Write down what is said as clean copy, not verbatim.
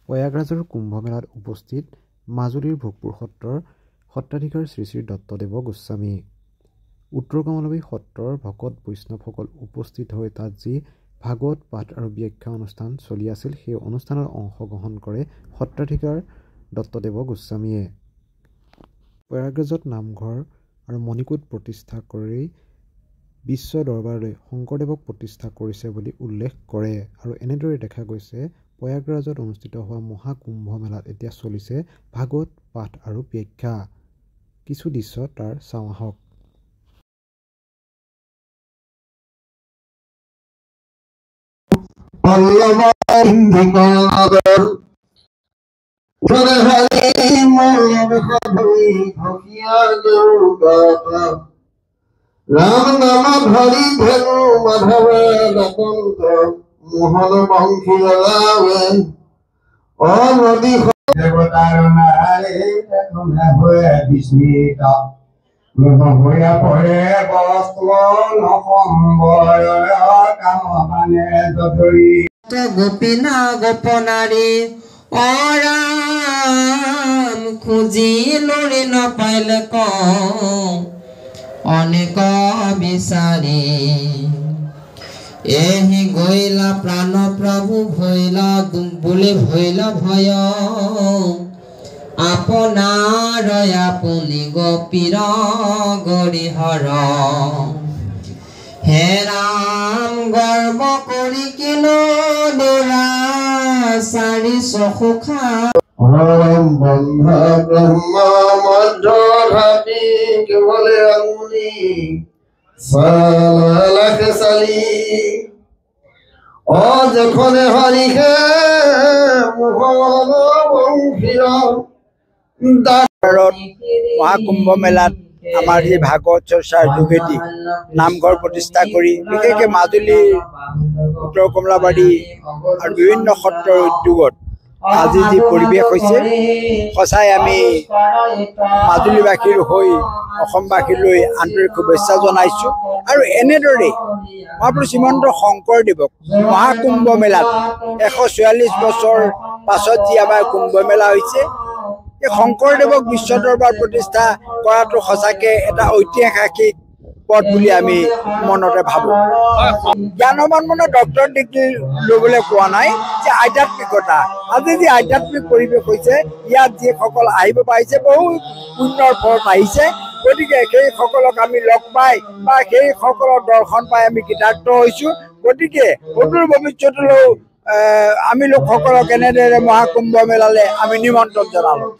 প্ৰয়াগৰাজৰ কুম্ভমেলাত উপস্থিত মাজুলীৰ ভোগপুৰ সত্ৰৰ সত্ৰাধিকাৰ শ্ৰী শ্ৰী দত্তদেৱ গোস্বামী। উত্তৰ কমলাবাৰী সত্ৰৰ ভকত বৈষ্ণৱসকল উপস্থিত হৈ তাত যি ভাগৱত পাঠ আৰু ব্যাখ্যা অনুষ্ঠান চলি আছিল, সেই অনুষ্ঠানত অংশগ্ৰহণ কৰে সত্ৰাধিকাৰ দত্তদেৱ গোস্বামীয়ে। প্ৰয়াগৰাজত নামঘৰ আৰু মণিকূট প্ৰতিষ্ঠা কৰি বিশ্ব দৰবাৰলৈ শংকৰদেৱক প্ৰতিষ্ঠা কৰিছে বুলি উল্লেখ কৰে। আৰু এনেদৰে দেখা গৈছে প্ৰয়াগৰাজত অনুষ্ঠিত হোৱা মহাকুম্ভ মেলাত এতিয়া চলিছে ভাগৱত পাঠ আৰু ব্যাখ্যা। কিছু দৃশ্য তাৰ চাওঁ আহক। राम नाम धरि धेनु माधव रतंत मोहन पंखी लावे ओ नदी देवतार नारे तखना होए विस्मित मोह होया परे बस्तु नसंबय काम माने जधरी गोपीना गोपनारी ओ राम खुजी लोरे न पाइले क अनेक विचारी एहि गइला प्राण प्रभु भइला बोले भइला भय आपनार आपुनि गोपीर गरिहर हे राम गर्व करि किनो दोरा सारी सखुखा ओम ब्रह्म ब्रह्म मध्य घाटी केवले अंगुली सालाख साली ओ जखने हरि के मुखन बंखीर মহাকুম্ভ মেলাত আমাৰ এই ভাগৱত চৰ্চাৰ যোগেদি নামঘৰ প্ৰতিষ্ঠা কৰি বিশেষকৈ মাজুলীৰ উত্তৰ কমলাবাৰী আৰু বিভিন্ন সত্ৰৰ উদ্যোগত আজি যি পৰিৱেশ হৈছে, সঁচাই আমি মাজুলীবাসীৰ হৈ অসমবাসীলৈ আন্তৰিক শুভেচ্ছা জনাইছোঁ। আৰু এনেদৰে মহাপুৰুষ শ্ৰীমন্ত শংকৰদেৱক মহাকুম্ভ মেলাত 144 বছৰ পাছত যি আমাৰ কুম্ভ মেলা হৈছে, এই শংকৰদেৱক বিশ্ব দৰবাৰ প্ৰতিষ্ঠা কৰাটো সঁচাকৈ এটা ঐতিহাসিক পথ বুলি আমি মনতে ভাবোঁ। জ্ঞানবান মানে ডক্টৰ ডিগ্ৰী ল'বলৈ কোৱা নাই, যে আধ্যাত্মিকতা আজি যি আধ্যাত্মিক পৰিৱেশ হৈছে, ইয়াত যিসকল আহিব পাৰিছে বহু পুণ্যৰ ফল পাইছে। গতিকে সেইসকলক আমি লগ পাই বা সেইসকলৰ দৰ্শন পাই আমি কৃতাৰ্থ হৈছোঁ। গতিকে অদূৰ ভৱিষ্যতলৈও আমি লোকসকলক এনেদৰে মহাকুম্ভ মেলালৈ আমি নিমন্ত্ৰণ জনালোঁ।